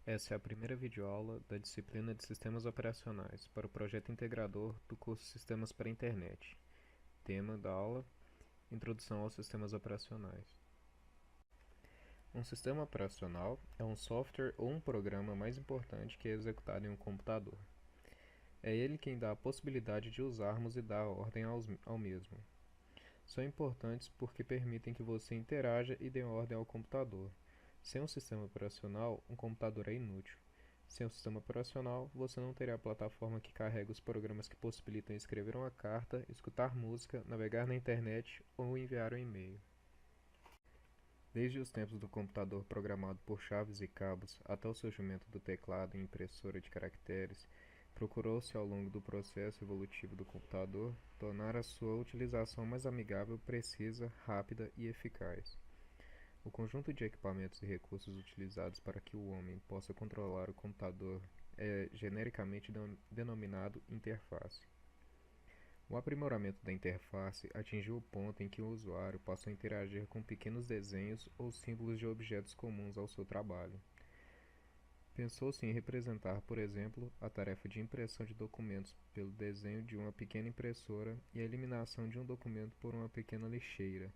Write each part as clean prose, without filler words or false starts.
Essa é a primeira videoaula da disciplina de Sistemas Operacionais para o projeto integrador do curso Sistemas para a Internet. Tema da aula: Introdução aos Sistemas Operacionais. Um sistema operacional é um software ou um programa mais importante que é executado em um computador. É ele quem dá a possibilidade de usarmos e dar ordem ao mesmo. São importantes porque permitem que você interaja e dê ordem ao computador. Sem um sistema operacional, um computador é inútil. Sem um sistema operacional, você não terá a plataforma que carrega os programas que possibilitam escrever uma carta, escutar música, navegar na internet ou enviar um e-mail. Desde os tempos do computador programado por chaves e cabos até o surgimento do teclado e impressora de caracteres, procurou-se ao longo do processo evolutivo do computador tornar a sua utilização mais amigável, precisa, rápida e eficaz. O conjunto de equipamentos e recursos utilizados para que o homem possa controlar o computador é genericamente denominado interface. O aprimoramento da interface atingiu o ponto em que o usuário passou a interagir com pequenos desenhos ou símbolos de objetos comuns ao seu trabalho. Pensou-se em representar, por exemplo, a tarefa de impressão de documentos pelo desenho de uma pequena impressora e a eliminação de um documento por uma pequena lixeira.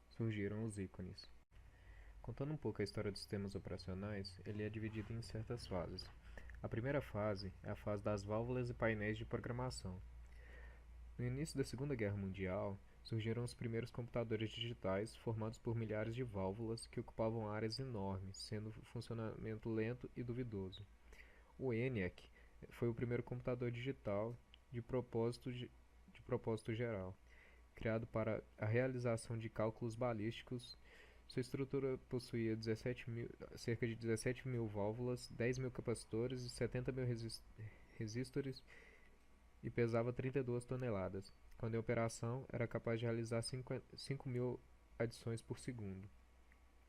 Surgiram os ícones. Contando um pouco a história dos sistemas operacionais, ele é dividido em certas fases. A primeira fase é a fase das válvulas e painéis de programação. No início da Segunda Guerra Mundial, surgiram os primeiros computadores digitais formados por milhares de válvulas que ocupavam áreas enormes, sendo funcionamento lento e duvidoso. O ENIAC foi o primeiro computador digital de propósito geral, criado para a realização de cálculos balísticos. Sua estrutura possuía cerca de 17 mil válvulas, 10 mil capacitores e 70 mil resistores e pesava 32 toneladas. Quando em operação, era capaz de realizar 5 mil adições por segundo.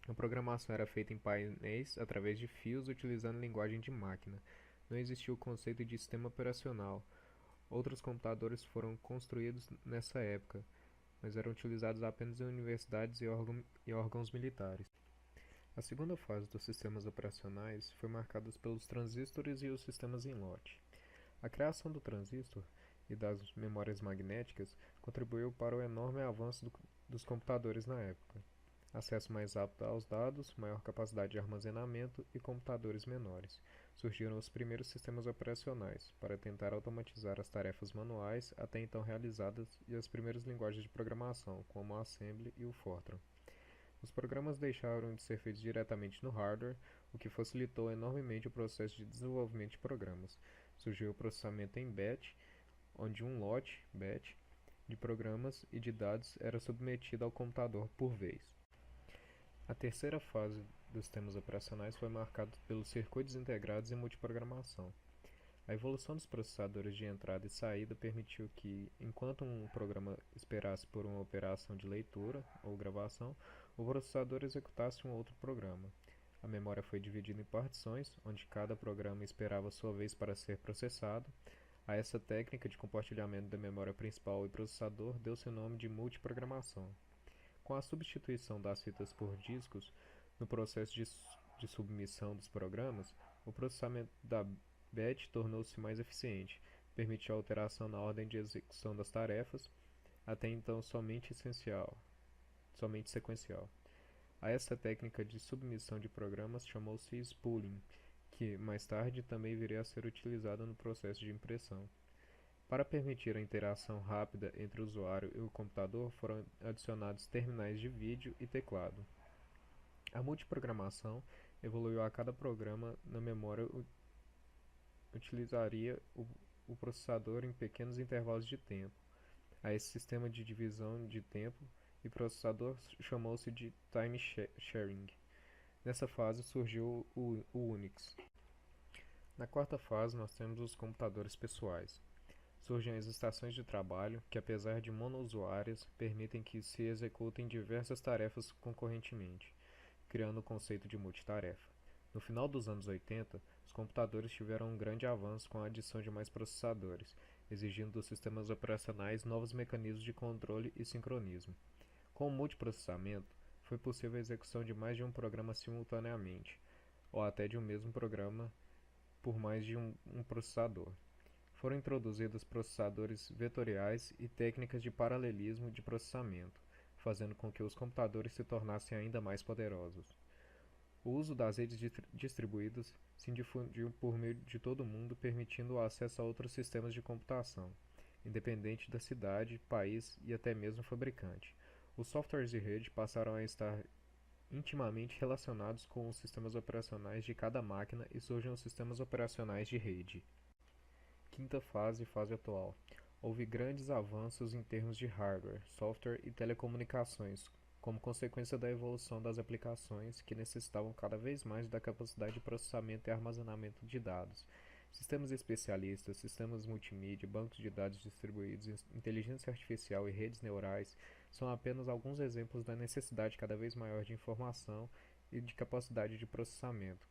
A programação era feita em painéis através de fios utilizando linguagem de máquina. Não existia o conceito de sistema operacional. Outros computadores foram construídos nessa época, mas eram utilizados apenas em universidades e órgãos militares. A segunda fase dos sistemas operacionais foi marcada pelos transistores e os sistemas em lote. A criação do transistor e das memórias magnéticas contribuiu para o enorme avanço dos computadores na época. Acesso mais rápido aos dados, maior capacidade de armazenamento e computadores menores. Surgiram os primeiros sistemas operacionais para tentar automatizar as tarefas manuais até então realizadas e as primeiras linguagens de programação, como o Assembly e o Fortran. Os programas deixaram de ser feitos diretamente no hardware, o que facilitou enormemente o processo de desenvolvimento de programas. Surgiu o processamento em batch, onde um lote, batch, de programas e de dados era submetido ao computador por vez. A terceira fase dos sistemas operacionais foi marcada pelos circuitos integrados e multiprogramação. A evolução dos processadores de entrada e saída permitiu que, enquanto um programa esperasse por uma operação de leitura ou gravação, o processador executasse um outro programa. A memória foi dividida em partições, onde cada programa esperava sua vez para ser processado. A essa técnica de compartilhamento da memória principal e processador deu-se o nome de multiprogramação. Com a substituição das fitas por discos, no processo de submissão dos programas, o processamento da batch tornou-se mais eficiente, permitiu a alteração na ordem de execução das tarefas, até então somente sequencial. A essa técnica de submissão de programas chamou-se spooling, que mais tarde também viria a ser utilizada no processo de impressão. Para permitir a interação rápida entre o usuário e o computador, foram adicionados terminais de vídeo e teclado. A multiprogramação evoluiu a cada programa na memória utilizaria o processador em pequenos intervalos de tempo. A esse sistema de divisão de tempo e processador chamou-se de time sharing. Nessa fase surgiu o Unix. Na quarta fase nós temos os computadores pessoais. Surgem as estações de trabalho, que apesar de monousuárias, permitem que se executem diversas tarefas concorrentemente, criando o conceito de multitarefa. No final dos anos 80, os computadores tiveram um grande avanço com a adição de mais processadores, exigindo dos sistemas operacionais novos mecanismos de controle e sincronismo. Com o multiprocessamento, foi possível a execução de mais de um programa simultaneamente. ou até de um mesmo programa por mais de um processador. Foram introduzidos processadores vetoriais e técnicas de paralelismo de processamento, fazendo com que os computadores se tornassem ainda mais poderosos. O uso das redes distribuídas se difundiu por meio de todo o mundo, permitindo o acesso a outros sistemas de computação, independente da cidade, país e até mesmo fabricante. Os softwares de rede passaram a estar intimamente relacionados com os sistemas operacionais de cada máquina e surgem os sistemas operacionais de rede. Quinta fase, fase atual. Houve grandes avanços em termos de hardware, software e telecomunicações, como consequência da evolução das aplicações que necessitavam cada vez mais da capacidade de processamento e armazenamento de dados. Sistemas especialistas, sistemas multimídia, bancos de dados distribuídos, inteligência artificial e redes neurais são apenas alguns exemplos da necessidade cada vez maior de informação e de capacidade de processamento.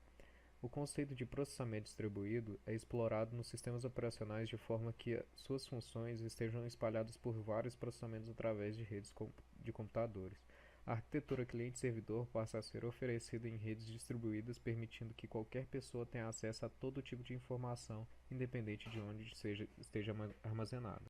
O conceito de processamento distribuído é explorado nos sistemas operacionais de forma que suas funções estejam espalhadas por vários processamentos através de redes de computadores. A arquitetura cliente-servidor passa a ser oferecida em redes distribuídas, permitindo que qualquer pessoa tenha acesso a todo tipo de informação, independente de onde esteja armazenada.